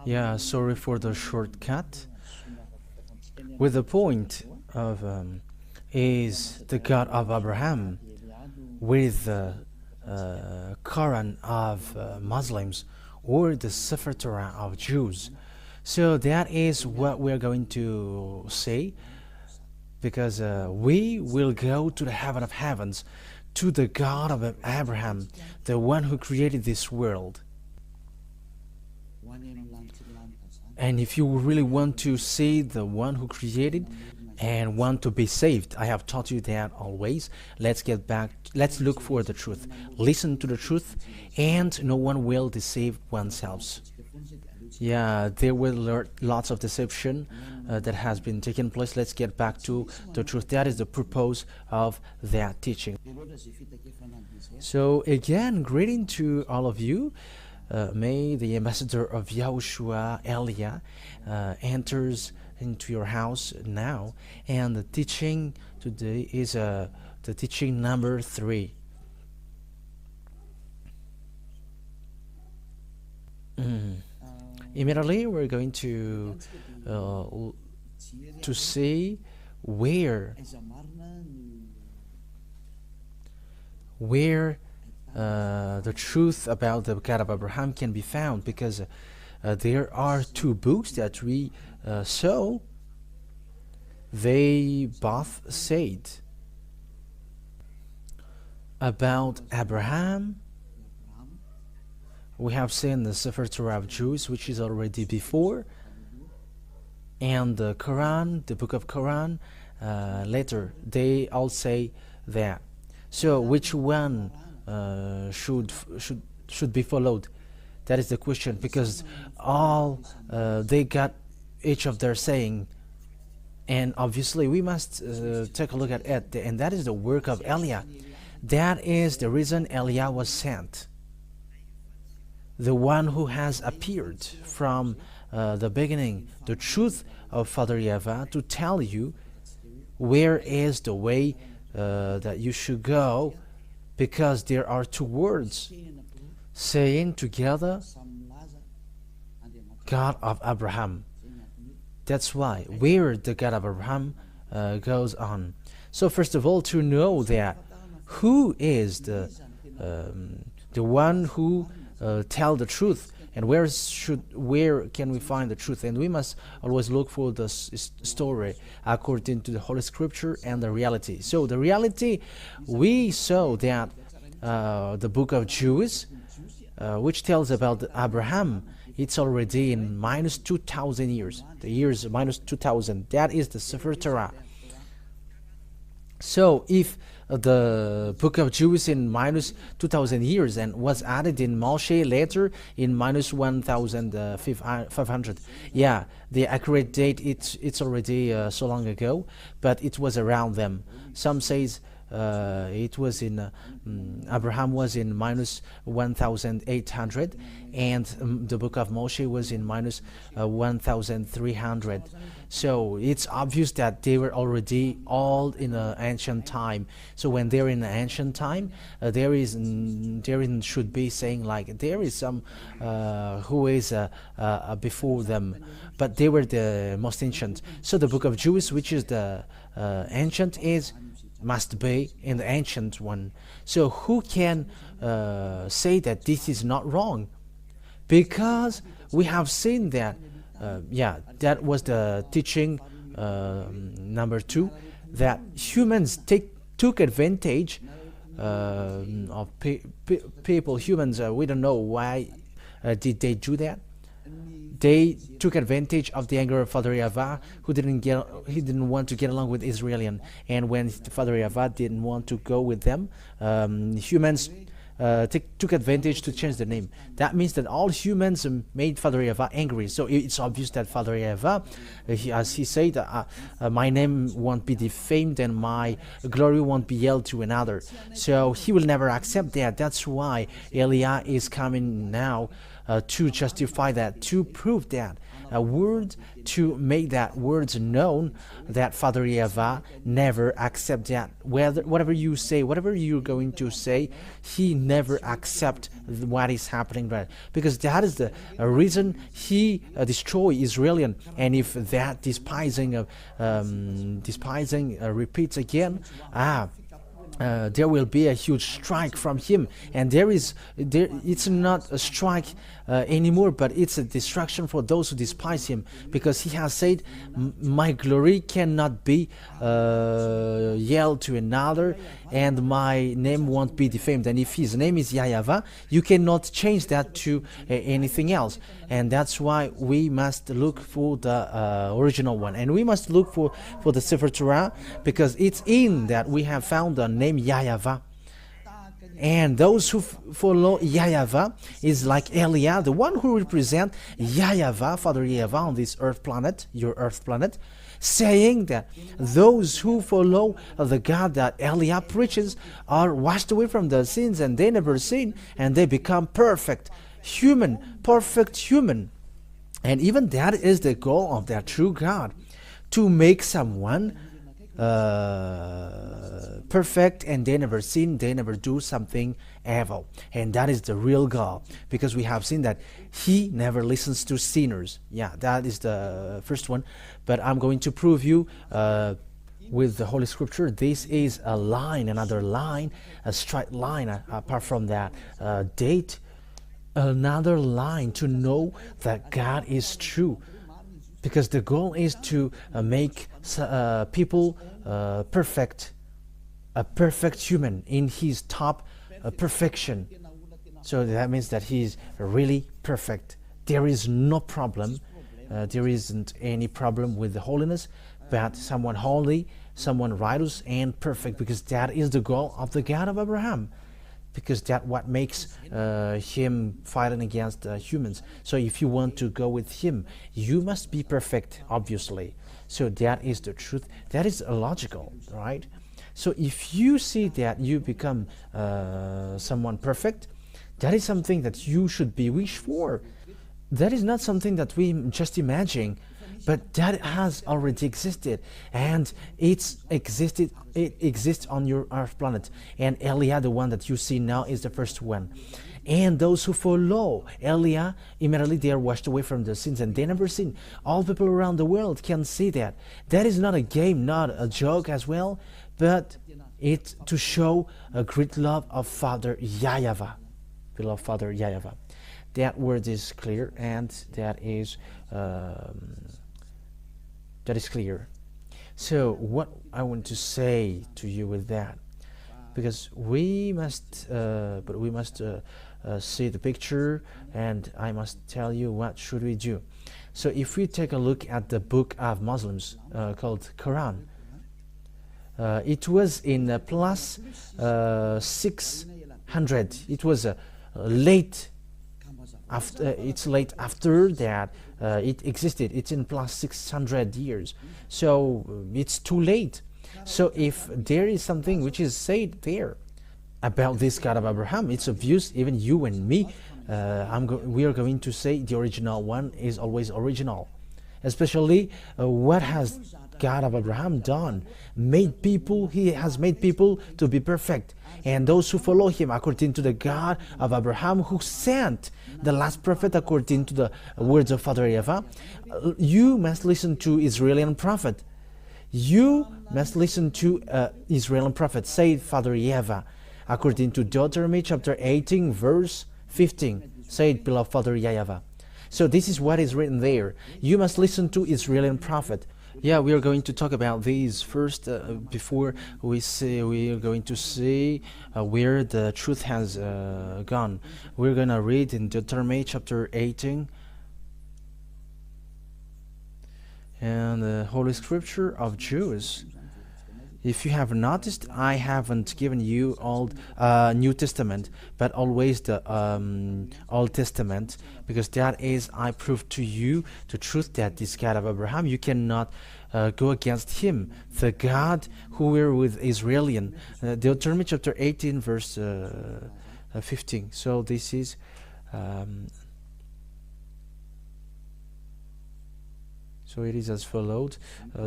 Yeah, sorry for the shortcut. With the point of is the God of Abraham with the Quran of Muslims or the SEFER TORAT of Jews. So that is what we're going to say, because we will go to the heaven of heavens, to the God of Abraham, the one who created this world. And if you really want to see the one who created and want to be saved, I have taught you that always. Let's get back, let's look for the truth. Listen to the truth, and no one will deceive oneself. Yeah, there were lots of deception that has been taking place. Let's get back to the truth. That is the purpose of that teaching. So again, greeting to all of you. May the ambassador of YAHOSHUAH, Elia, enters into your house now. And the teaching today is the teaching number 3. Immediately we're going to see where the truth about the God of Abraham can be found, because there are 2 books that we saw. They both said about Abraham. We have seen the SEFER TORAT of Jews, which is already before, and the Quran, the book of Quran, later. They all say that. So which one should be followed? That is the question, because all they got each of their saying, and obviously we must take a look at it, and that is the work of Elia. That is the reason Elia was sent, the one who has appeared from the beginning, the truth of Father Yahweh, to tell you where is the way that you should go, because there are 2 words saying together, God of Abraham. That's why where the God of Abraham goes on. So first of all, to know that who is the one who tell the truth, and where can we find the truth? And we must always look for the story according to the Holy Scripture and the reality. So the reality, we saw that the book of Jews, which tells about Abraham, it's already in minus 2,000 years. The years minus 2,000. That is the SEFER TORAT. So if the book of Jews in minus 2,000 years and was added in Moshe later in minus 1,500. Yeah, the accurate date, it's already so long ago, but it was around them. Some says it was in Abraham was in minus 1,800, and the book of Moshe was in minus 1,300. So it's obvious that they were already all in an ancient time. So when they're in an ancient time, there should be saying like there is some who is before them, but they were the most ancient. So the book of Jews, which is the ancient, must be in the ancient one. So who can say that this is not wrong? Because we have seen that, that was the teaching number 2, that humans took advantage of people. Humans, we don't know why did they do that. They took advantage of the anger of Father Yahweh, who didn't want to get along with Israelian, and when Father Yahweh didn't want to go with them, humans took advantage to change the name. That means that all humans made Father Yahweh angry. So it's obvious that Father Yahweh, as he said, my name won't be defamed and my glory won't be yelled to another. So he will never accept that. That's why Elia is coming now to justify that, to prove that a word to make that words known, that Father Yahweh never accept that. Whatever you say, whatever you're going to say, he never accept what is happening, right? Because that is the reason he destroy Israelian. And if that despising repeats again, there will be a huge strike from him, and it's not a strike anymore, but it's a destruction for those who despise him, because he has said, my glory cannot be yelled to another, and my name won't be defamed. And if his name is Yahweh, you cannot change that to anything else. And that's why we must look for the original one, and we must look for the SEFER TORAT, because it's in that we have found the name Yahweh. And those who follow Yahweh is like Eliah, the one who represents Yahweh, Father Yahweh on this earth planet, your earth planet, saying that those who follow the God that Eliah preaches are washed away from their sins, and they never sin, and they become perfect human. And even that is the goal of that true God, to make someone perfect, and they never sin, they never do something evil. And that is the real goal, because we have seen that he never listens to sinners. Yeah, that is the first one. But I'm going to prove you with the Holy Scripture. This is a line, another line, a straight line, apart from that date, another line to know that God is true. Because the goal is to make people perfect, a perfect human in his top perfection. So that means that he is really perfect. There is no problem. There isn't any problem with the holiness, but someone holy, someone righteous and perfect, because that is the goal of the God of Abraham. Because that's what makes him fighting against humans. So if you want to go with him, you must be perfect, obviously. So that is the truth. That is logical, right? So if you see that you become someone perfect, that is something that you should be wished for. That is not something that we just imagine, but that has already existed, and it exists on your earth planet. And Eliah, the one that you see now, is the first one. And those who follow Eliah, immediately they are washed away from their sins, and they never sin. All people around the world can see that. That is not a game, not a joke as well, but it's to show a great love of Father Yahweh, beloved Father Yahweh. That word is clear, and that is clear. So what I want to say to you with that, because we must see the picture, and I must tell you what should we do. So if we take a look at the book of Muslims called Quran, it was in plus 600. It was late. It's late after that it existed. It's in plus 600 years, so it's too late. So if there is something which is said there about this God of Abraham, it's obvious. Even you and me, we are going to say the original one is always original. Especially what has God of Abraham done? He has made people to be perfect, and those who follow him according to the God of Abraham, who sent the last prophet according to the words of Father Yahweh. You must listen to Israeli prophet. You must listen to Israeli prophet, said Father Yahweh, according to Deuteronomy chapter 18 verse 15, said beloved Father Yahweh. So this is what is written there. You must listen to Israeli prophet. Yeah, we are going to talk about these first before we are going to see where the truth has gone. We're going to read in Deuteronomy chapter 18, and the Holy Scripture of Jews. If you have noticed, I haven't given you Old New Testament, but always the Old Testament, because that is, I prove to you the truth that this God of Abraham, you cannot go against him, the God who were with Israelian. Deuteronomy chapter 18 verse 15. So this is So it is as followed.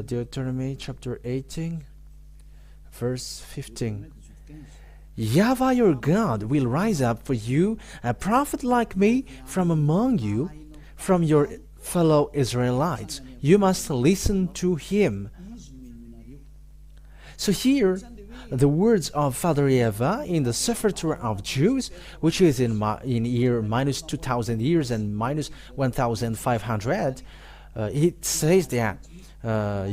Deuteronomy chapter 18, verse 15. Yahweh your God will rise up for you a prophet like me from among you, from your fellow Israelites. You must listen to him. So here, the words of Father Yahweh in the SEFER TORAT of Jews, which is in year minus 2,000 years and minus 1,500, it says that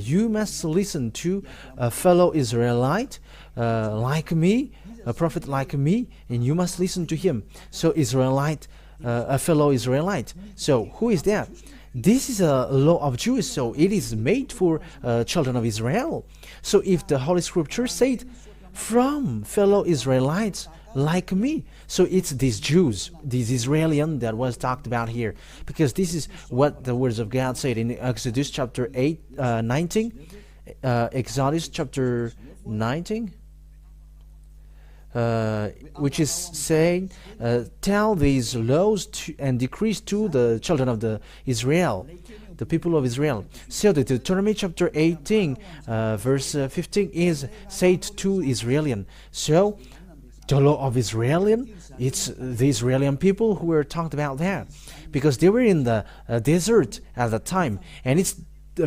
you must listen to a fellow Israelite like me, a prophet like me, and you must listen to him. So Israelite, a fellow Israelite. So who is that? This is a law of Jews, so it is made for children of Israel. So if the Holy Scripture said, from fellow Israelites like me, so it's these Jews, these Israelian that was talked about here, because this is what the words of God said in Exodus chapter 19, Exodus chapter 19, which is saying, tell these laws and decrees to the children of the Israel, the people of Israel. So the Deuteronomy chapter 18, verse 15 is said to Israelian. So the law of Israelian, it's the Israelian people who were talked about there, because they were in the desert at the time, and it's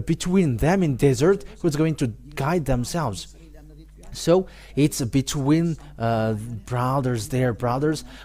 between them in desert who's going to guide themselves. So it's between brothers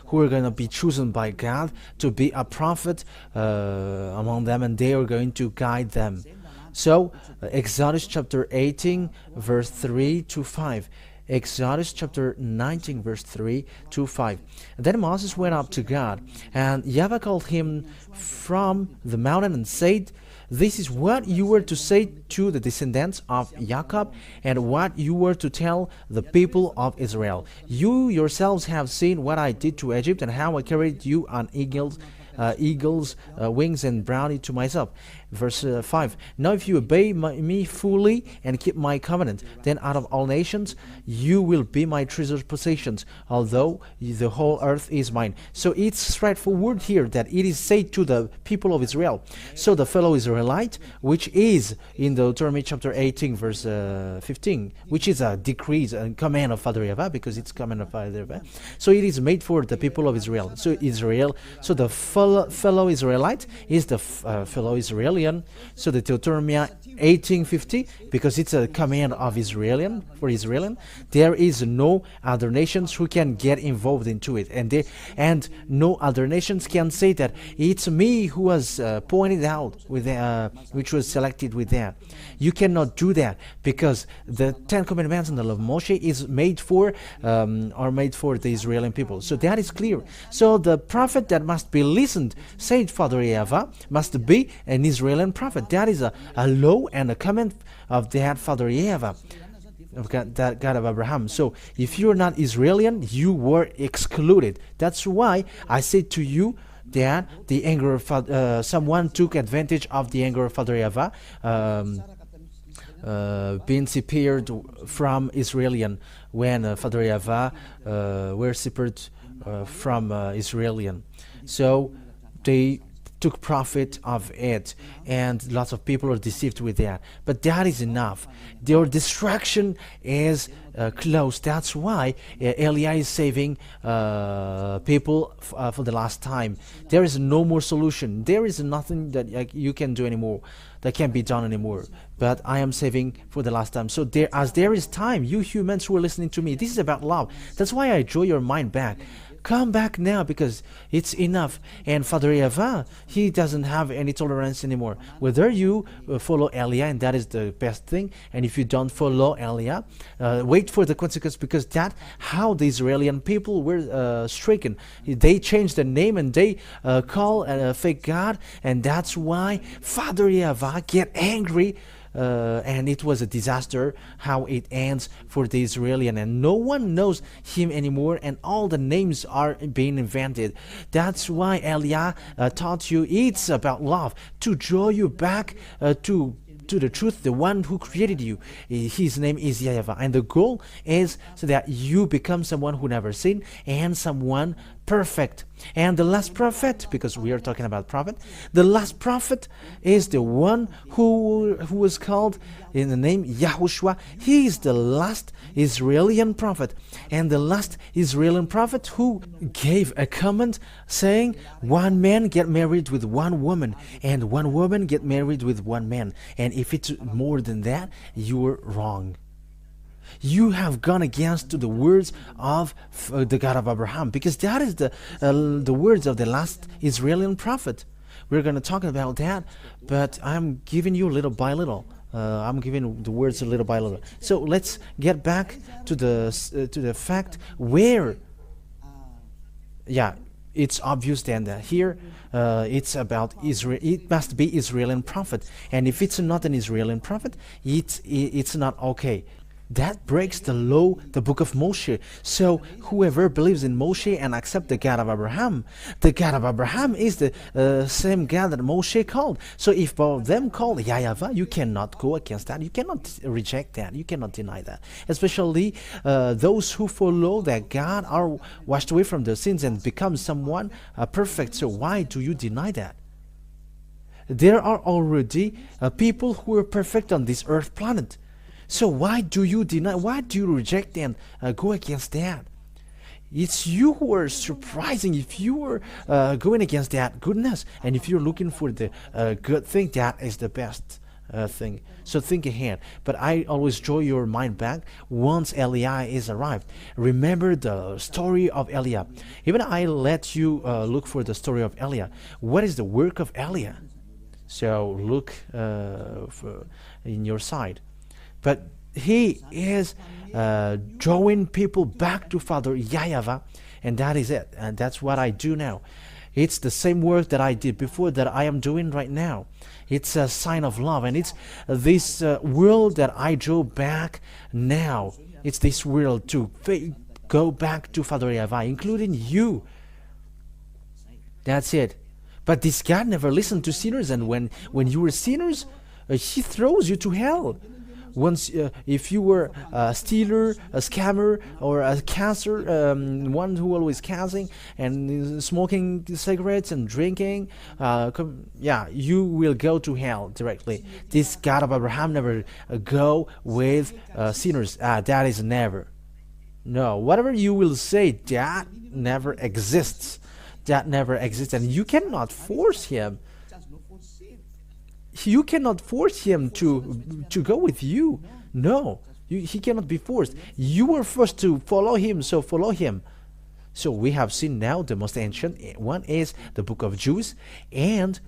who are going to be chosen by God to be a prophet among them, and they are going to guide them. So Exodus chapter 18 verse 3 to 5. Exodus chapter 19 verse 3 to 5. Then Moses went up to God, and Yahweh called him from the mountain and said, this is what you were to say to the descendants of Jacob, and what you were to tell the people of Israel. You yourselves have seen what I did to Egypt, and how I carried you on eagles' wings and brought it to myself. Verse 5. Now if you obey me fully and keep my covenant, then out of all nations you will be my treasured possessions, although the whole earth is mine. So it's straightforward here that it is said to the people of Israel. So the fellow Israelite, which is in the Deuteronomy chapter 18 verse 15, which is a decree and command of Father Yahweh, because it's command of Father Yahweh. So it is made for the people of Israel. So the fellow Israelite is the fellow Israelian. So the Deuteronomy 18:50, because it's a command of Israelian, for Israelian, there is no other nations who can get involved into it, and no other nations can say that it's me who was pointed out with which was selected with that. You cannot do that, because the 10 Commandments and the law of Moshe is made for the Israeli people. So that is clear. So the prophet that must be listened, said Father Yahweh, must be an Israeli prophet. That is a law and a command of that Father Yahweh, of that God of Abraham. So if you're not Israeli, you were excluded. That's why I said to you that the anger of someone took advantage of the anger of Father Yahweh, being separated from Israelian, when Father Yahweh were separated from Israelian. So they took profit of it, and lots of people are deceived with that. But that is enough. Their distraction is close. That's why Elia is saving people for the last time. There is no more solution. There is nothing that you can do anymore, that can be done anymore. But I am saving for the last time. So there is time, you humans who are listening to me, this is about love. That's why I draw your mind back. Come back now, because it's enough. And Father Yahweh, he doesn't have any tolerance anymore. Whether you follow Elia, and that is the best thing, and if you don't follow Elia, wait for the consequence, because that's how the Israeli people were stricken. They changed the name, and they call a fake God, and that's why Father Yahweh get angry. And it was a disaster how it ends for the Israelian, and no one knows him anymore, and all the names are being invented. That's why Elia taught you it's about love, to draw you back to the truth, the one who created you. His name is Yahweh, and the goal is so that you become someone who never sinned, and someone perfect. And the last prophet, because we are talking about prophet, the last prophet is the one who was called in the name YAHOSHUAH. He is the last Israeli prophet, and the last Israeli prophet who gave a command saying one man get married with one woman, and one woman get married with one man, and if it's more than that, you're wrong. You have gone against to the words of the God of Abraham, because that is the words of the last Israeli prophet. We're going to talk about that, but I'm giving you little by little. I'm giving the words little by little. So let's get back to the fact where, yeah, it's obvious then that here it's about Israel. It must be Israeli prophet, and if it's not an Israeli prophet, it's not okay. That breaks the law, the book of Moshe. So whoever believes in Moshe and accepts the God of Abraham, the God of Abraham is the same God that Moshe called. So if both of them call YAHOSHUAH, you cannot go against that. You cannot reject that. You cannot deny that. Especially those who follow that God are washed away from their sins and become someone perfect. So why do you deny that? There are already people who are perfect on this earth planet. So why do you deny, why do you reject and go against that? It's you who are surprising if you are going against that goodness, and if you're looking for the good thing, that is the best thing. So think ahead. But I always draw your mind back once Eliah is arrived. Remember the story of Eliah. Even I let you look for the story of Eliah. What is the work of Eliah? So look in your side. But he is drawing people back to Father YAHOSHUAH, and that is it. And that's what I do now. It's the same work that I did before that I am doing right now. It's a sign of love, and it's this world that I draw back now. It's this world to go back to Father YAHOSHUAH, including you. That's it. But this God never listened to sinners, and when you were sinners, he throws you to hell. Once, if you were a stealer, a scammer, or a cancer, one who always causing and smoking cigarettes and drinking, yeah, you will go to hell directly. This God of Abraham never go with sinners. That is never. No, whatever you will say, that never exists. That never exists, and you cannot force him. You cannot force him to go with you. No, he cannot be forced. You were forced to follow him, so follow him. So we have seen now the most ancient one is the book of Jude, and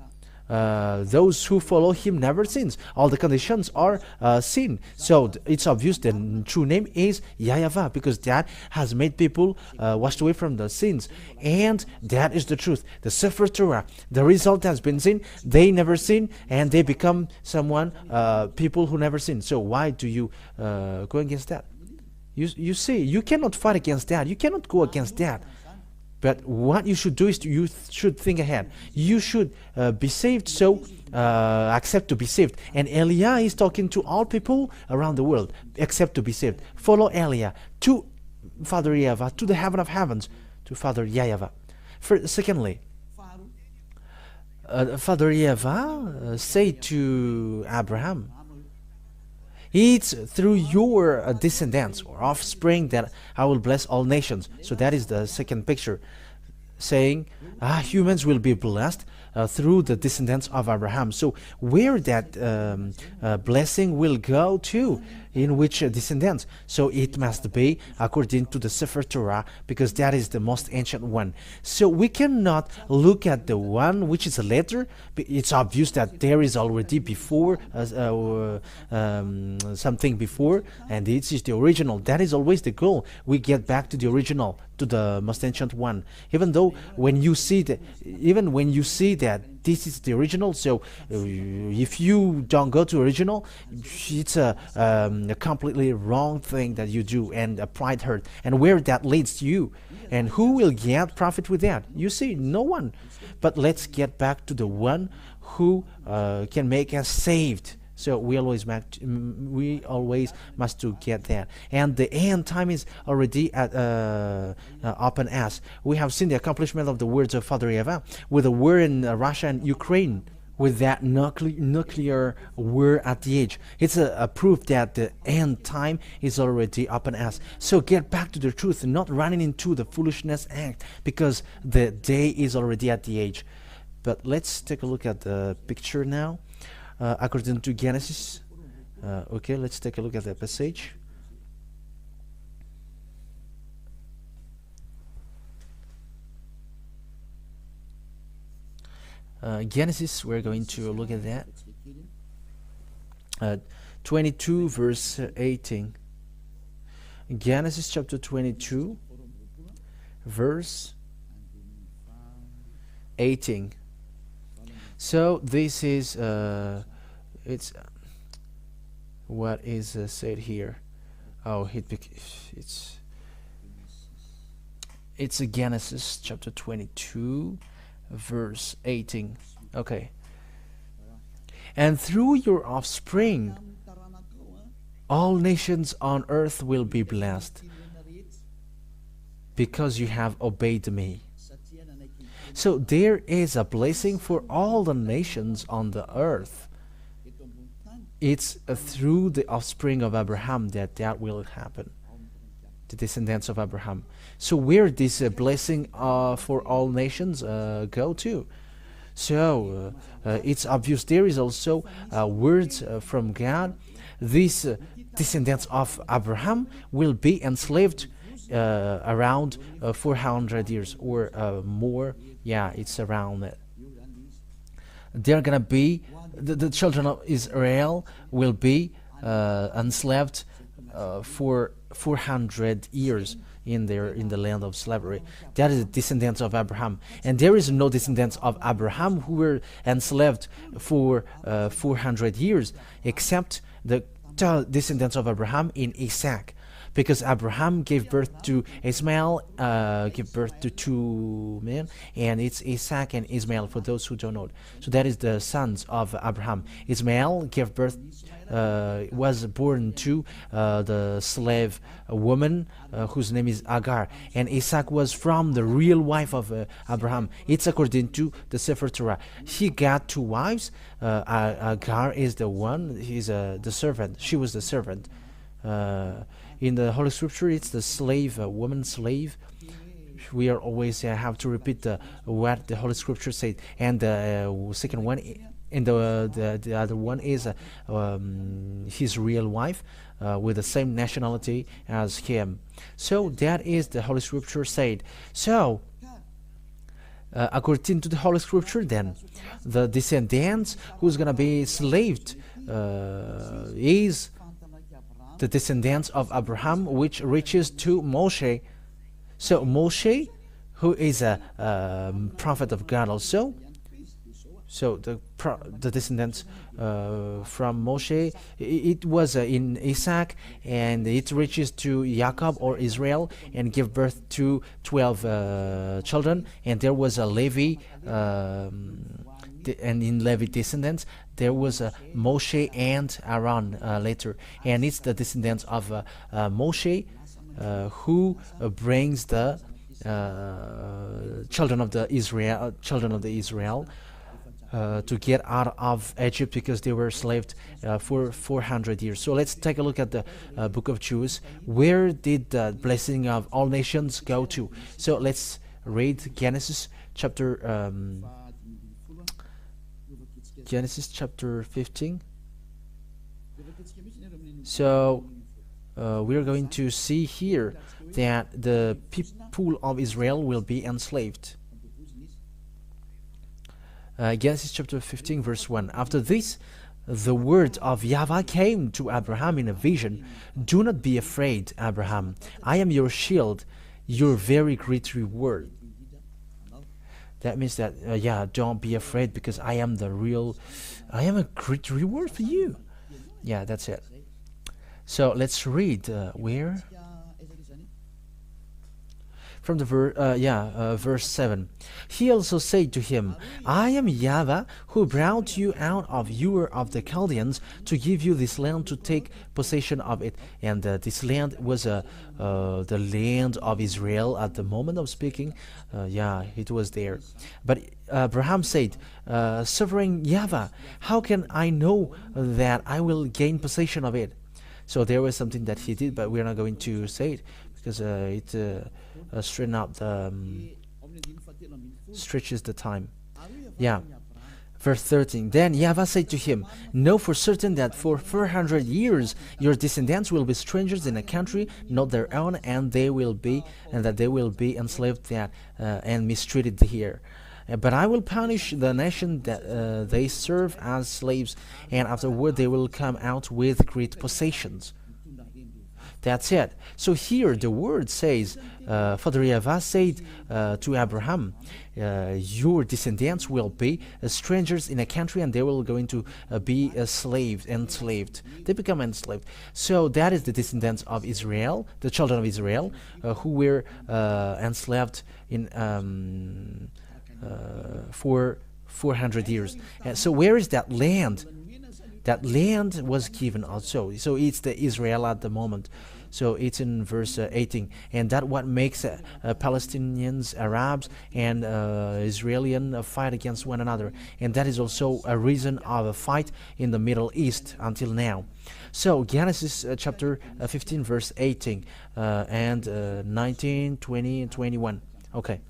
those who follow him never sins. All the conditions are sin. So it's obvious the true name is YAHOSHUAH, because that has made people washed away from the sins, and that is the truth. The SEFER TORAT, the result has been sin. They never sin, and they become someone, people who never sin. So why do you go against that? You see, you cannot fight against that. You cannot go against that. But what you should do is you should think ahead. You should be saved, so accept to be saved. And Eliah is talking to all people around the world, accept to be saved. Follow Eliah to Father YAHOSHUAH, to the heaven of heavens, to Father YAHOSHUAH. Secondly, Father YAHOSHUAH said to Abraham, it's through your descendants or offspring that I will bless all nations. So that is the second picture, saying humans will be blessed through the descendants of Abraham. So where that blessing will go to, in which descendants? So it must be according to the SEFER TORAT, because that is the most ancient one. So we cannot look at the one which is a letter. It's obvious that there is already before something before, and this is the original. That is always the goal. We get back to the original, to the most ancient one. Even though when you see that, that this is the original, so if you don't go to original, it's a completely wrong thing that you do, and a pride hurt, and where that leads you, and who will get profit with that? You see, no one. But let's get back to the one who can make us saved, So we always must to get that. And the end time is already at open as. We have seen the accomplishment of the words of Father Eva with the war in Russia and Ukraine, with that nuclear war at the edge. It's a proof that the end time is already open as. So get back to the truth, not running into the foolishness act, because the day is already at the edge. But let's take a look at the picture now. According to Genesis, okay, let's take a look at the passage. Genesis, we're going to look at that. 22 verse 18. Genesis chapter 22 verse 18. So this is it's what is said here. Oh, it's a Genesis chapter 22 verse 18. Okay. And through your offspring all nations on earth will be blessed, because you have obeyed me. So there is a blessing for all the nations on the earth. It's through the offspring of Abraham that will happen, the descendants of Abraham. So where this blessing for all nations go to? So it's obvious there is also words from God. These descendants of Abraham will be enslaved around 400 years or more. Yeah, it's around it. They're gonna be the children of Israel will be enslaved for 400 years in the land of slavery. That is the descendants of Abraham, and there is no descendants of Abraham who were enslaved for 400 years, except the descendants of Abraham in Isaac. Because Abraham gave birth to Ismail, gave birth to two men, and it's Isaac and Ismail for those who don't know. So that is the sons of Abraham. Ismail gave birth, was born to the slave woman whose name is Agar, and Isaac was from the real wife of Abraham. It's according to the SEFER TORAT. He got two wives. Agar is the one. He's the servant. She was the servant. In the Holy Scripture, it's the slave, woman slave. We are always have to repeat what the Holy Scripture said. And the second one, and the other one is his real wife with the same nationality as him. So that is the Holy Scripture said. So according to the Holy Scripture, then the descendants who's gonna be enslaved is the descendants of Abraham, which reaches to Moshe. So Moshe, who is a prophet of God also. So the descendants from Moshe, it was in Isaac, and it reaches to Jacob or Israel, and give birth to 12 children. And there was a Levi, and in Levi descendants there was Moshe and Aaron later, and it's the descendants of Moshe who brings the children of the Israel to get out of Egypt, because they were enslaved for 400 years. So let's take a look at the book of Jude. Where did the blessing of all nations go to? So let's read Genesis chapter 15. So we're going to see here that the people of Israel will be enslaved. Genesis chapter 15 verse 1. After this, the word of Yahweh came to Abraham in a vision. Do not be afraid, Abraham. I am your shield, your very great reward. That means that, don't be afraid, because I am a great reward for you. Yeah, that's it. So let's read where. from the verse 7. He also said to him, I am Yahweh who brought you out of Ur of the Chaldeans to give you this land to take possession of it. And this land was the land of Israel at the moment of speaking. It was there. But Abraham said, Sovereign Yahweh, how can I know that I will gain possession of it? So there was something that he did, but we're not going to say it because it straighten out the stretches the time. Verse 13. Then Yahweh said to him, Know for certain that for 400 years your descendants will be strangers in a country not their own, and that they will be enslaved and mistreated here. But I will punish the nation that they serve as slaves, and afterward they will come out with great possessions. That's it. So here the word says, Father Yahweh said to Abraham, your descendants will be strangers in a country, and they will going to be enslaved. They become enslaved. So that is the descendants of Israel, the children of Israel, who were enslaved in for 400 years. So where is that land? That land was given also. So it's the Israel at the moment. So it's in verse 18. And that what makes Palestinians, Arabs, and Israelian fight against one another. And that is also a reason of a fight in the Middle East until now. So Genesis chapter 15 verse 18 and 19, 20, and 21. Okay.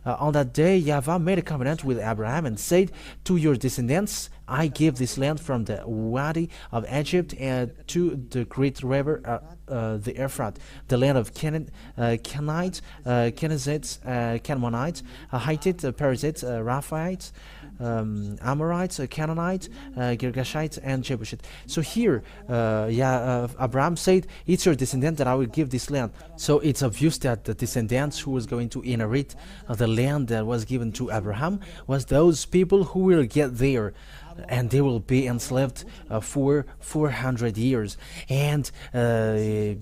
On that day, Yahweh made a covenant with Abraham and said, To your descendants I give this land from the Wadi of Egypt and to the great river, the Euphrates, the land of Canaanites, Kenizzites, Canaanites, Hittites, Perizzites, Rephaites, Amorites, Canaanites, Girgashites, and Jebusites. So here, Abraham said, it's your descendant that I will give this land. So it's obvious that the descendants who was going to inherit the land that was given to Abraham was those people who will get there, and they will be enslaved for 400 years. And the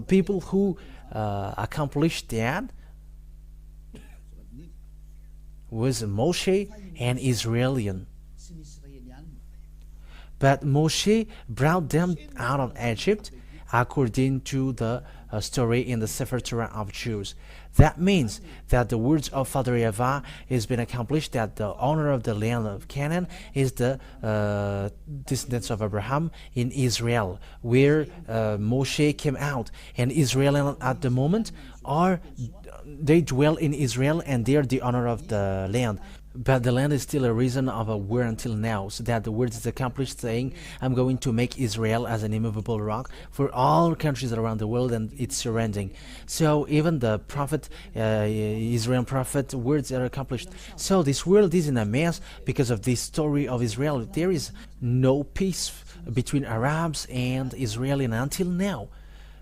people who accomplished that was Moshe and Israelian. But Moshe brought them out of Egypt according to the story in the SEFER TORAT of Jews. That means that the words of Father Yahweh has been accomplished, that the owner of the land of Canaan is the descendants of Abraham in Israel, where Moshe came out. And Israel at the moment they dwell in Israel, and they are the owner of the land. But the land is still a reason of a war until now, so that the word is accomplished, saying, I'm going to make Israel as an immovable rock for all countries around the world and its surrounding. So even the prophet, Israel prophet, words are accomplished. So this world is in a mess because of this story of Israel. There is no peace between Arabs and Israelis until now.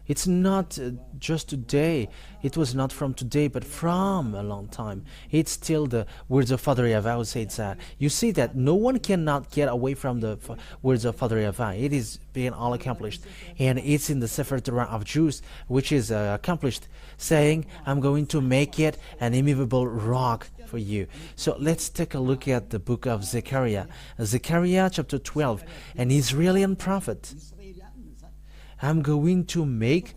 It's not just today. It was not from today, but from a long time. It's still the words of Father Yahweh who says that. You see that no one cannot get away from the words of Father Yahweh. It is being all accomplished. And it's in the SEFER TORAT of Jews, which is accomplished, saying, I'm going to make it an immovable rock for you. So let's take a look at the book of Zechariah. Zechariah chapter 12, an Israeli prophet. I'm going to make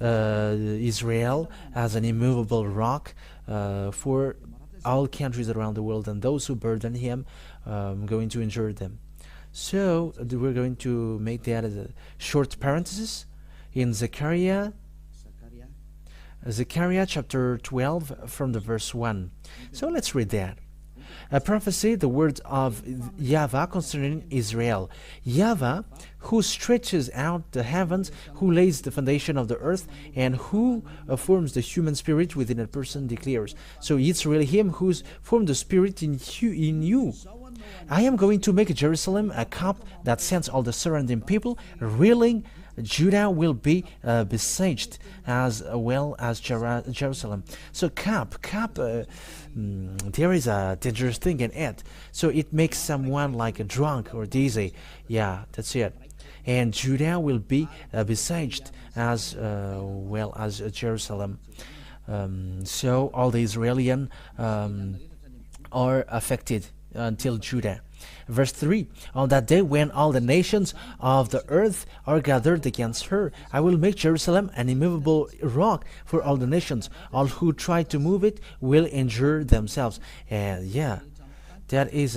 Israel as an immovable rock for all countries around the world, and those who burden him, I'm going to injure them. So we're going to make that as a short parenthesis in Zechariah chapter 12 from the verse 1. So let's read that. A prophecy, the word of Yahweh concerning Israel. Yahweh, who stretches out the heavens, who lays the foundation of the earth, and who forms the human spirit within a person, declares. So it's really him who's formed the spirit in you. I am going to make Jerusalem a cup that sends all the surrounding people reeling. Judah will be besieged as well as Jerusalem. So cup, there is a dangerous thing in it. So it makes someone like a drunk or dizzy. Yeah, that's it. And Judah will be besieged as well as Jerusalem. So all the Israelian are affected until Judah. Verse 3, on that day when all the nations of the earth are gathered against her, I will make Jerusalem an immovable rock for all the nations. All who try to move it will injure themselves. And yeah, that is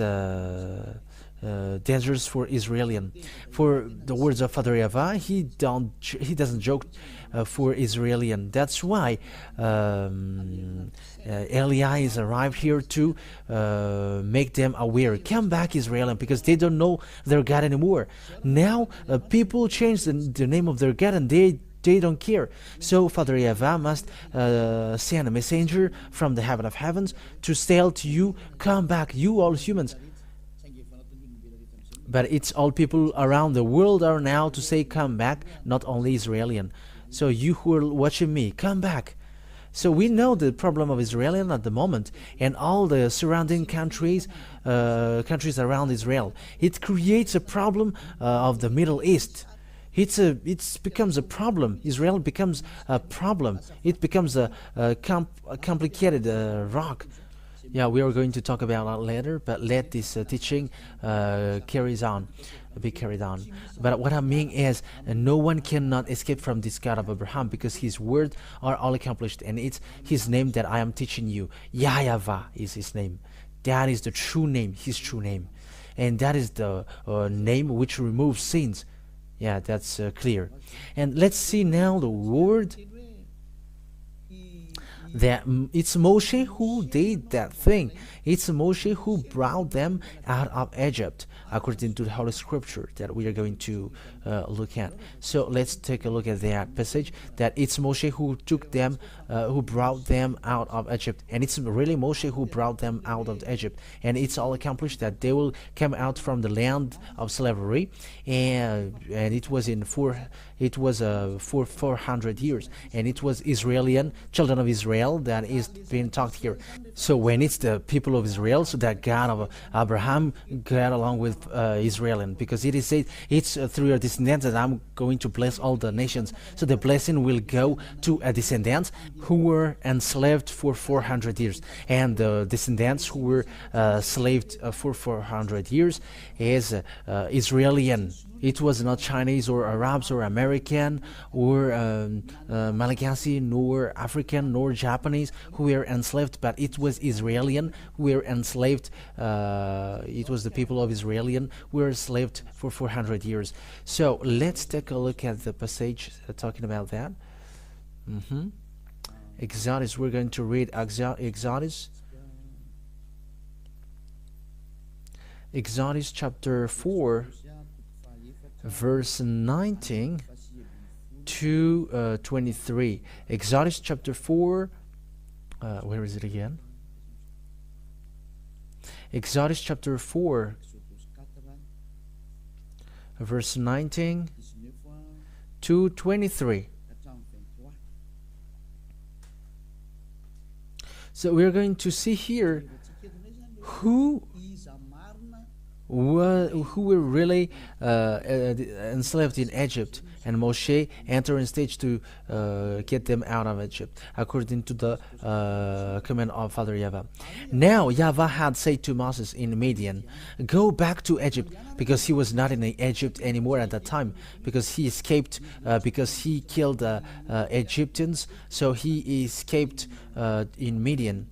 dangerous for Israelian. For the words of Father Yava, he doesn't joke for Israelian. That's why Eli is arrived here to make them aware. Come back, Israelian, because they don't know their God anymore. Now people change the name of their God, and they don't care. So Father Yava must send a messenger from the heaven of heavens to tell to you, come back, you all humans. But it's all people around the world are now to say come back, not only Israelian. So you who are watching me, come back. So we know the problem of Israelian at the moment and all the surrounding countries around Israel. It creates a problem of the Middle East. It becomes a problem. Israel becomes a problem. It becomes a complicated rock. Yeah, we are going to talk about that later, but let this teaching be carried on. But what I mean is, no one cannot escape from this God of Abraham, because his words are all accomplished, and it's his name that I am teaching you. Yahweh is his name. That is the true name, his true name. And that is the name which removes sins. Yeah, that's clear. And let's see now the word that it's Moshe who did that thing. It's Moshe who brought them out of Egypt, according to the Holy Scripture that we are going to look at. So let's take a look at that passage, that it's Moshe who took them, who brought them out of Egypt. And it's really Moshe who brought them out of Egypt. And it's all accomplished that they will come out from the land of slavery. And it was for 400 years. And it was Israelian, children of Israel, that is being talked here. So when it's the people of Israel, so that God of Abraham got along with Israelian, because it is said, it's through your descendants that I'm going to bless all the nations. So the blessing will go to a descendants who were enslaved for 400 years. And the descendants who were slaved for 400 years is Israelian. It was not Chinese or Arabs or American or Malagasy, nor African, nor Japanese who were enslaved, but it was Israelian who were enslaved. It was the people of Israelian who were enslaved for 400 years. So let's take a look at the passage talking about that. Exodus, we're going to read Exodus chapter 4, verse 19 to 23. Exodus chapter 4, where is it again? Exodus chapter 4, verse 19 to 23. So we are going to see here who were really enslaved in Egypt, and Moshe entered in stage to get them out of Egypt, according to the command of Father Yahweh. Now Yahweh had said to Moses in Midian, go back to Egypt, because he was not in Egypt anymore at that time, because he escaped, because he killed Egyptians, so he escaped in Midian.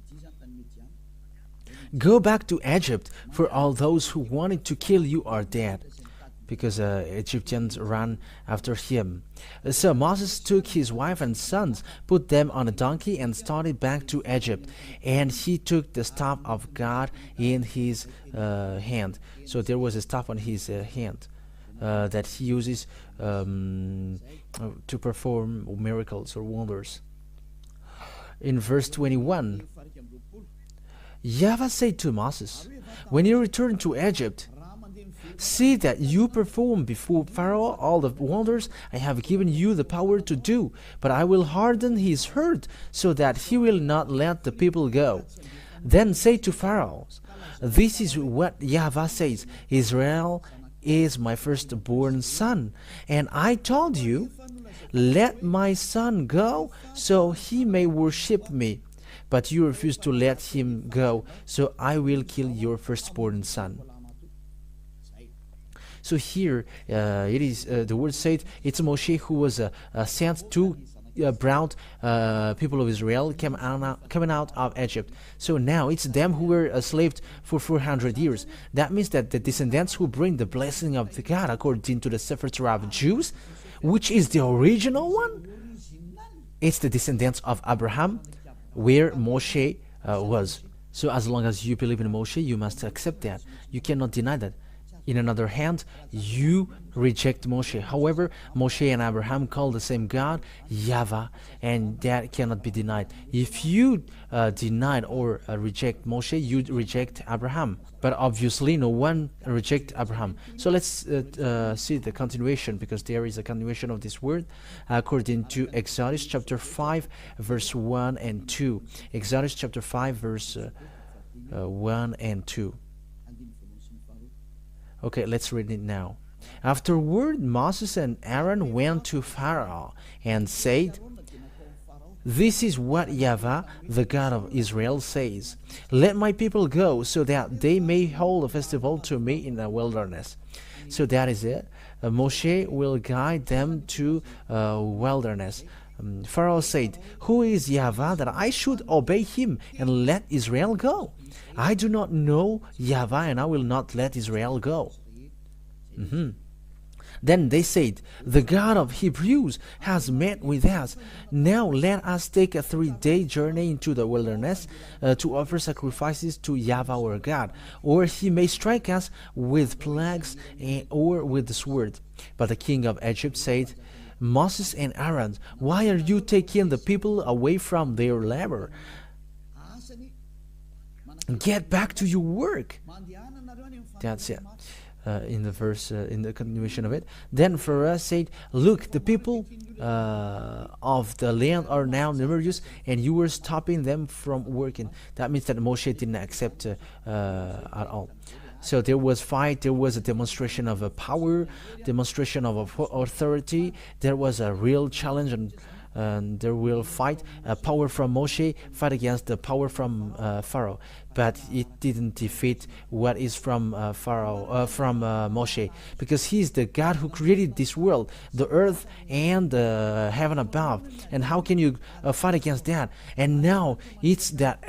Go back to Egypt, for all those who wanted to kill you are dead, because Egyptians ran after him. So Moses took his wife and sons, put them on a donkey, and started back to Egypt. And he took the staff of God in his hand. So there was a staff on his hand that he uses to perform miracles or wonders. In verse 21, Yahweh said to Moses, when you return to Egypt, see that you perform before Pharaoh all the wonders I have given you the power to do, but I will harden his heart so that he will not let the people go. Then say to Pharaoh, this is what Yahweh says, Israel is my firstborn son, and I told you, let my son go so he may worship me. But you refuse to let him go, so I will kill your firstborn son. So here it is the word said it's Moshe who was sent to brought people of Israel coming out of Egypt. So now it's them who were enslaved for 400 years. That means that the descendants who bring the blessing of the God according to the SEFER TORAT of Jews, which is the original one, it's the descendants of Abraham, where Moshe was. So as long as you believe in Moshe, you must accept that. You cannot deny that. In another hand, you reject Moshe. However, Moshe and Abraham call the same God, Yahweh, and that cannot be denied. If you deny or reject Moshe, you reject Abraham. But obviously, no one reject Abraham. So let's see the continuation, because there is a continuation of this word according to Exodus chapter 5, verse 1 and 2. Exodus chapter 5, verse 1 and 2. Okay, let's read it now. Afterward, Moses and Aaron went to Pharaoh and said, "This is what Yahweh, the God of Israel, says. Let my people go so that they may hold a festival to me in the wilderness." So that is it. Moshe will guide them to wilderness. Pharaoh said, "Who is Yahweh that I should obey him and let Israel go? I do not know Yahweh, and I will not let Israel go." Then they said, "The God of Hebrews has met with us. Now let us take a 3-day journey into the wilderness to offer sacrifices to Yahweh our God, or he may strike us with plagues or with the sword." But the king of Egypt said, "Moses and Aaron, why are you taking the people away from their labor? Get back to your work." That's it. In the verse, in the continuation of it. Then Pharaoh said, "Look, the people of the land are now numerous, and you were stopping them from working." That means that Moshe didn't accept at all. So there was fight, there was a demonstration of a power, demonstration of authority, there was a real challenge, and there will fight. Power from Moshe fight against the power from Pharaoh, but it didn't defeat what is from Moshe, because he is the God who created this world, the earth and the heaven above. And how can you fight against that? And now it's that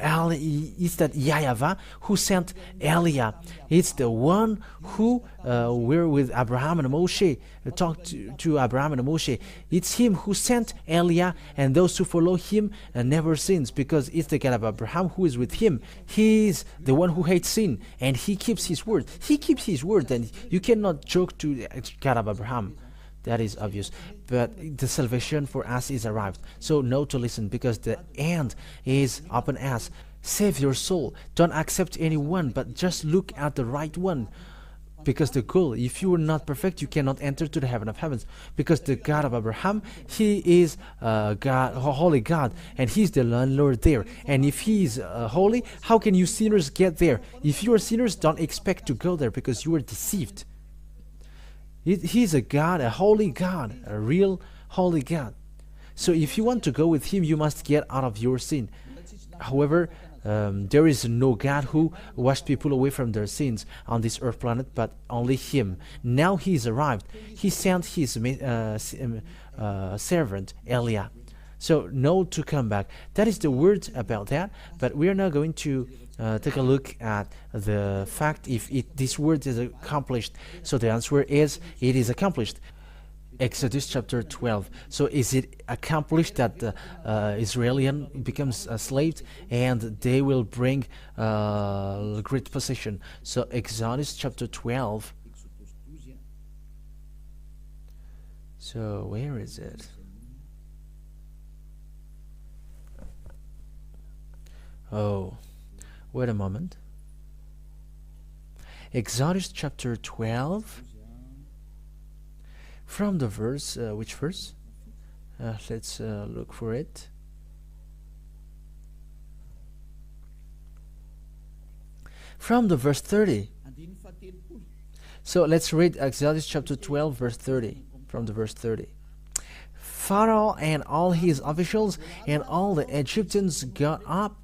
Yahweh who sent Eliah. It's the one who were with Abraham and Moshe, talked to Abraham and Moshe. It's him who sent Eliah, and those who follow him never sins, because it's the God of Abraham who is with him. He is the one who hates sin, and he keeps his word. He keeps his word, and you cannot joke to the God of Abraham. That is obvious. But the salvation for us is arrived. So know to listen, because the end is upon us. Save your soul. Don't accept anyone, but just look at the right one. Because the goal, if you are not perfect, you cannot enter to the heaven of heavens. Because the God of Abraham, he is God, holy God, and he's the landlord there. And if he is holy, how can you sinners get there? If you are sinners, don't expect to go there, because you are deceived. He's a God, a holy God, a real holy God. So if you want to go with him, you must get out of your sin. However, there is no God who washed people away from their sins on this earth planet, but only him. Now he is arrived. He sent his servant Eliah. So know to come back. That is the word about that. But we are now going to take a look at the fact if this word is accomplished. So the answer is, it is accomplished. Exodus chapter 12. So is it accomplished that the Israelian becomes enslaved and they will bring great possession? So Exodus chapter 12. So where is it? Oh, wait a moment. Exodus chapter 12. From the verse, which verse? Let's look for it. From the verse 30. So let's read Exodus chapter 12, verse 30. From the verse 30. Pharaoh and all his officials and all the Egyptians got up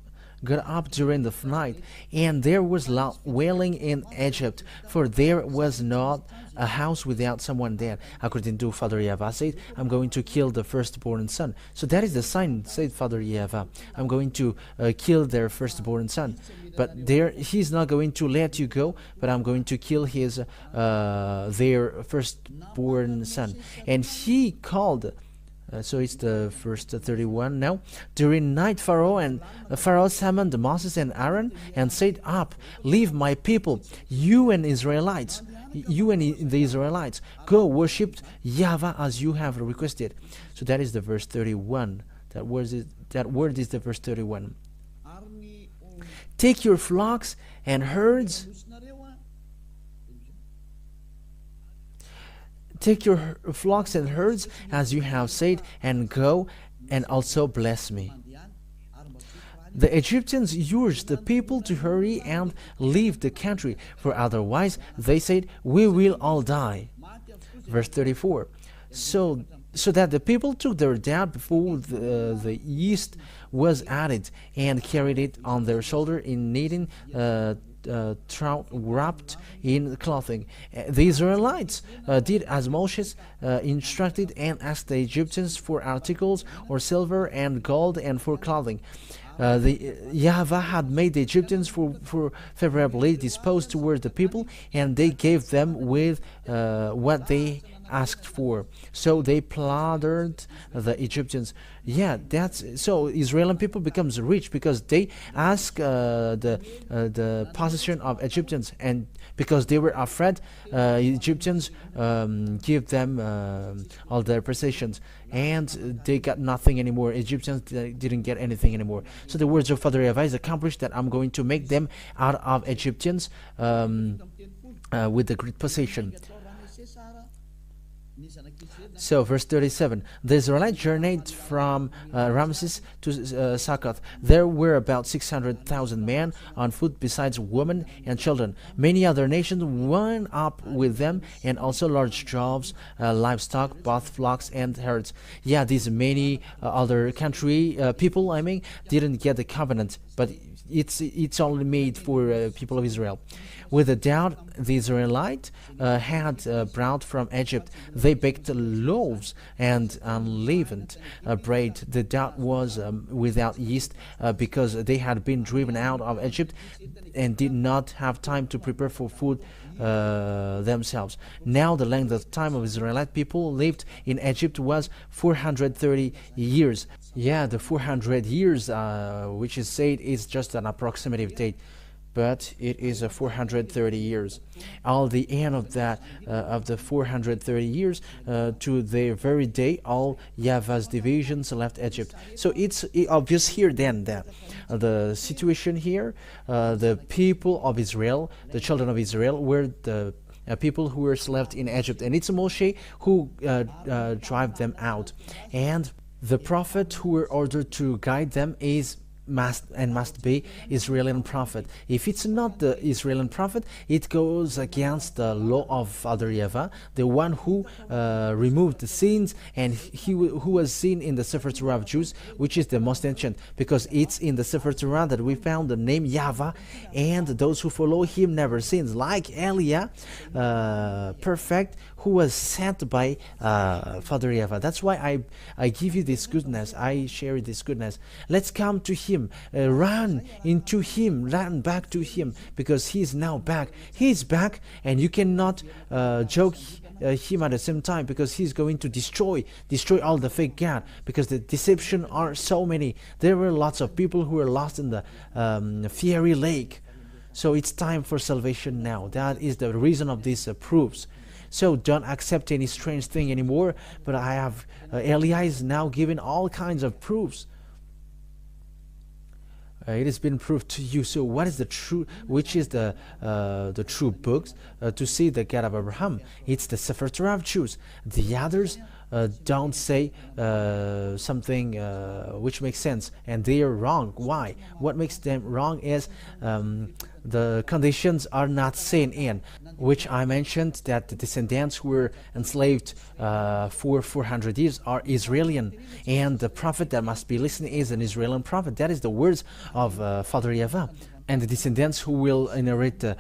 during the night, and there was loud wailing in Egypt, for there was not a house without someone dead. According to Father Yahweh said, I'm going to kill the firstborn son. So that is the sign, said Father Yahweh. I'm going to kill their firstborn son. But he's not going to let you go, but I'm going to kill their firstborn son. And he called. So it's the first 31 now. During night, Pharaoh summoned Moses and Aaron and said, "Up, leave my people, you and the Israelites, go worship Yahweh as you have requested." So that is the verse 31. That word is the verse 31. Take your flocks and herds. Take your flocks and herds as you have said, and go and also bless me. The Egyptians urged the people to hurry and leave the country, for otherwise, they said, we will all die. Verse 34. So that the people took their dead before the yeast was added, and carried it on their shoulder in kneading trout wrapped in clothing. The Israelites did as Moses instructed, and asked the Egyptians for articles or silver and gold and for clothing. Yahweh had made the Egyptians for favorably disposed toward the people, and they gave them with what they asked for. So they plundered the Egyptians. Yeah, that's so Israeli people becomes rich because they ask the possession of Egyptians, and because they were afraid, Egyptians give them all their possessions, and they got nothing anymore. Egyptians didn't get anything anymore. So the words of Father Yahweh is accomplished, that I'm going to make them out of Egyptians with the great possession. So verse 37, the Israelites journeyed from Ramses to Succoth. There were about 600,000 men on foot, besides women and children. Many other nations went up with them, and also large droves, livestock, both flocks and herds. Yeah, these many other country people, didn't get the covenant, but it's only made for people of Israel. With the doubt the Israelite had brought from Egypt, they baked loaves and unleavened bread. The doubt was without yeast, because they had been driven out of Egypt and did not have time to prepare for food themselves. Now the length of time of Israelite people lived in Egypt was 430 years. Yeah, the 400 years, which is said, is just an approximative date, but it is 430 years. All the end of that, of the 430 years, to the very day, all Yahweh's divisions left Egypt. So it's obvious here then that the situation here, the people of Israel, the children of Israel, were the people who were left in Egypt, and it's Moshe who drive them out, and the prophet who were ordered to guide them must be Israeli prophet. If it's not the Israeli prophet, it goes against the law of Father Yahweh, the one who removed the sins, and who was seen in the SEFER TORAT of Jews, which is the most ancient, because it's in the SEFER TORAT that we found the name Yahweh, and those who follow him never sins, like Eliah, perfect, who was sent by Father Yahweh. That's why I give you this goodness, I share this goodness. Let's come to him, run into him, run back to him, because he is now back. He's back, and you cannot joke him at the same time, because he's going to destroy all the fake God, because the deception are so many. There were lots of people who were lost in the fiery lake. So it's time for salvation now. That is the reason of these proofs. So don't accept any strange thing anymore, but I have Eliah is now giving all kinds of proofs. It has been proved to you. So what is the true, which is the true books to see the God of Abraham? It's the SEFER TORAT of Jews. The others don't say something which makes sense, and they are wrong. Why? What makes them wrong is the conditions are not seen in, which I mentioned, that the descendants who were enslaved for 400 years are Israeli, and the prophet that must be listening is an Israeli prophet. That is the words of Father Yahweh. And the descendants who will inherit the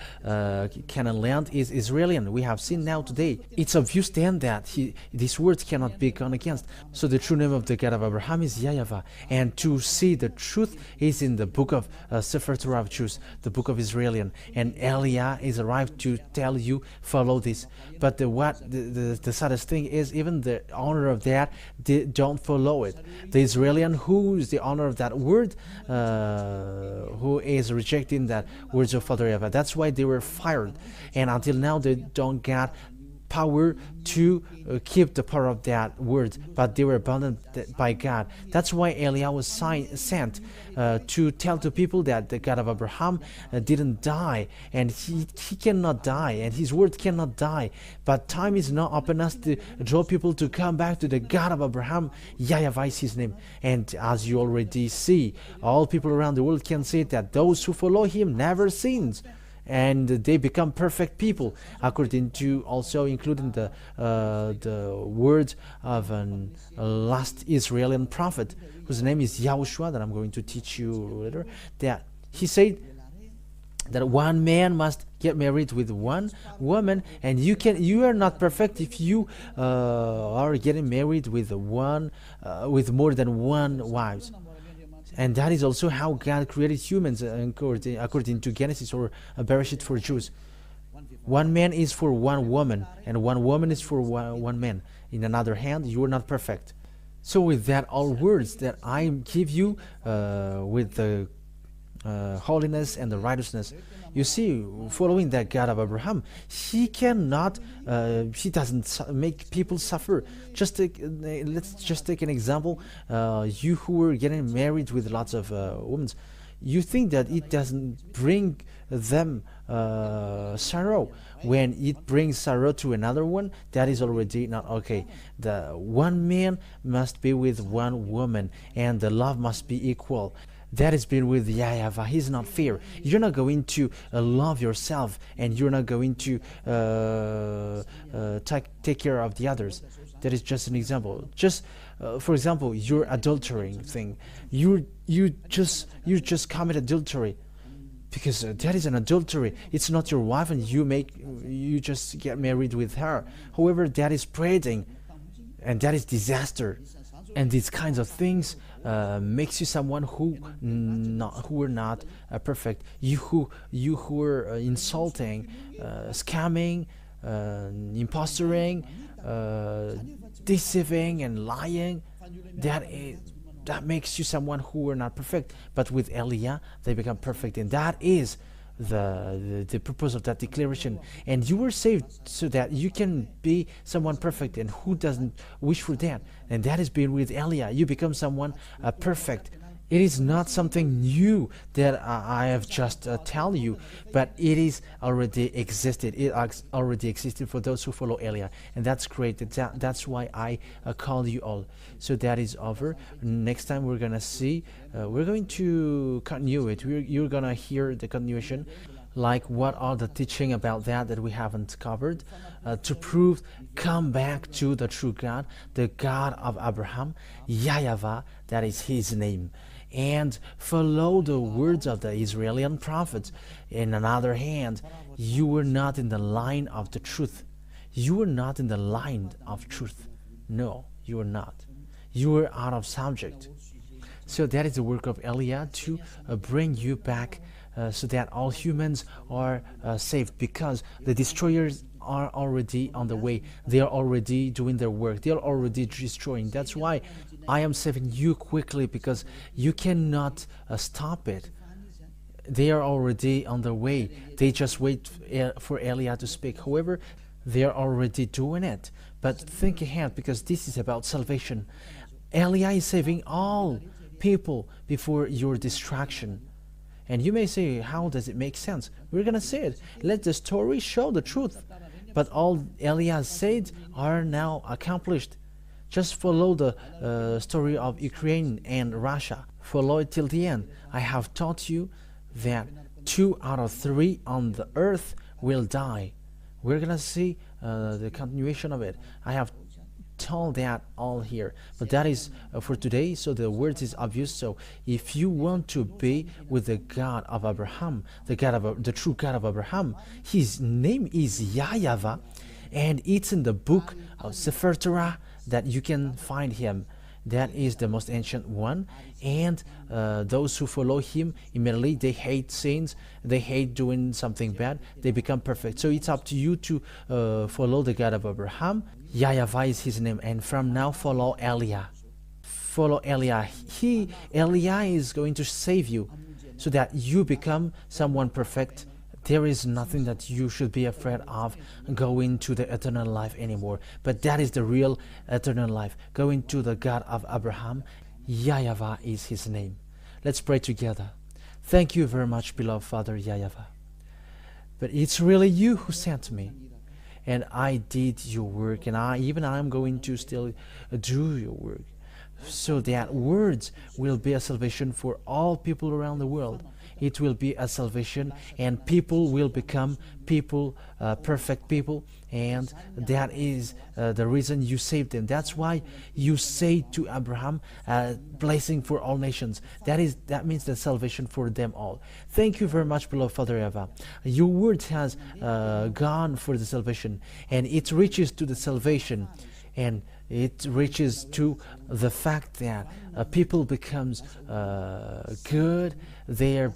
Canaan land is Israeli. We have seen now today. It's obvious then that these words cannot be gone against. So the true name of the God of Abraham is Yahweh. And to see the truth is in the book of SEFER TORAT of Jews, the book of Israeli. And Eliah is arrived to tell you, follow this. But the saddest thing is, even the honor of that, they don't follow it. The Israeli, who is the honor of that word, who is rejecting that words of Father Eva. That's why they were fired, and until now they don't get power to keep the power of that word, but they were abandoned by God. That's why Eliah was sent to tell to people that the God of Abraham didn't die, and he cannot die, and his word cannot die. But time is now upon us to draw people to come back to the God of Abraham. Yahweh is his name. And as you already see, all people around the world can say that those who follow him never sins, and they become perfect people, according to also including the words of a last Israeli prophet, whose name is YAHOSHUAH, that I'm going to teach you later. That he said that one man must get married with one woman, and you are not perfect if you are getting married with more than one wife. And that is also how God created humans, according to Genesis or Bereshit for Jews. One man is for one woman, and one woman is for one man. In another hand, you are not perfect. So with that, all words that I give you with the holiness and the righteousness, you see, following that God of Abraham, he doesn't make people suffer. Let's just take an example. You who were getting married with lots of women, you think that it doesn't bring them sorrow. When it brings sorrow to another one, that is already not okay. The one man must be with one woman, and the love must be equal. That has been with Yahweh. He's not fair. You're not going to love yourself, and you're not going to take care of the others. That is just an example. Just for example, your adultering thing. You just commit adultery, because that is an adultery. It's not your wife, and you just get married with her. However, that is spreading, and that is disaster. And these kinds of things makes you someone who are not perfect. You who are insulting, scamming, impostoring, deceiving, and lying. That makes you someone who are not perfect. But with Eliah, they become perfect, and that is the purpose of that declaration. And you were saved so that you can be someone perfect, and who doesn't wish for that? And that is being with Eliah. You become someone perfect. It is not something new that I have just tell you, but it is already existed. It already existed for those who follow Eliah, and that's great. That's why I call you all. So that is over. Next time we're gonna see. We're going to continue it. You're gonna hear the continuation, like what are the teaching about that we haven't covered, to prove, come back to the true God, the God of Abraham, Yahweh, that is his name, and follow the words of the Israeli prophets. In another hand, you were not in the line of the truth. You were not in the line of truth. No, you were not. You were out of subject. So that is the work of Eliah, to bring you back, so that all humans are saved, because the destroyers are already on the way. They are already doing their work. They are already destroying. That's why I am saving you quickly, because you cannot stop it. They are already on their way. They just wait for Eliah to speak. However, they are already doing it. But think ahead, because this is about salvation. Eliah is saving all people before your destruction. And you may say, how does it make sense? We're going to say it. Let the story show the truth. But all Eliah said are now accomplished. Just follow the story of Ukraine and Russia. Follow it till the end. I have taught you that 2 out of 3 on the earth will die. We're gonna see the continuation of it. I have told that all here, but that is for today. So the word is obvious. So if you want to be with the God of Abraham, the true God of Abraham, his name is Yahavah, and it's in the book of SEFER TORAT that you can find him. That is the most ancient one, and those who follow him immediately, they hate sins, they hate doing something bad, they become perfect. So it's up to you to follow the God of Abraham. Yahavah is his name, and from now follow Eliah. Follow Eliah. Eliah is going to save you so that you become someone perfect. There is nothing that you should be afraid of going to the eternal life anymore. But that is the real eternal life. Going to the God of Abraham. Yahavah is his name. Let's pray together. Thank you very much, beloved Father Yahavah. But it's really you who sent me. And I did your work. And I'm going to still do your work. So that words will be a salvation for all people around the world. It will be a salvation, and people will become people, perfect people, and that is the reason you saved them. That's why you say to Abraham, blessing for all nations. That means the salvation for them all. Thank you very much, beloved Father Eva. Your word has gone for the salvation, and it reaches to the salvation, and it reaches to the fact that people becomes good, they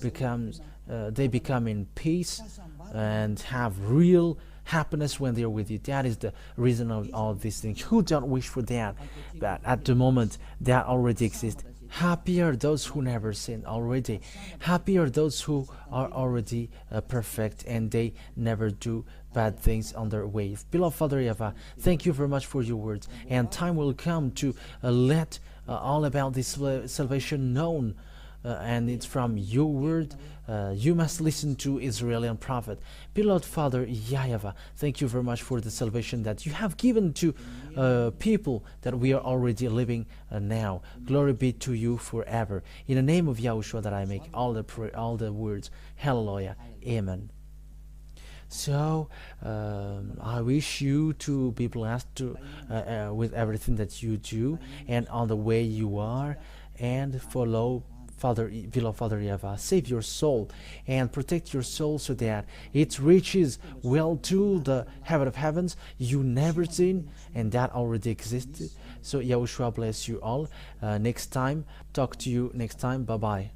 become in peace and have real happiness when they're with you. That is the reason of all these things. Who don't wish for that? But at the moment, that already exists. Happy are those who never sin already. Happy are those who are already perfect and they never do bad things on their way. Beloved Father Yahweh, thank you very much for your words. And time will come to let all about this salvation known. And it's from your word. You must listen to Israeli prophet. Beloved Father Yahweh, thank you very much for the salvation that you have given to people that we are already living now. Glory be to you forever. In the name of YAHOSHUAH that I make all the words. Hallelujah. Amen. So I wish you to be blessed with everything that you do and on the way you are, and follow beloved Father Yahweh. Save your soul and protect your soul so that it reaches well to the heaven of heavens you never seen, and that already existed. So YAHOSHUAH bless you all. Next time, talk to you next time. Bye bye.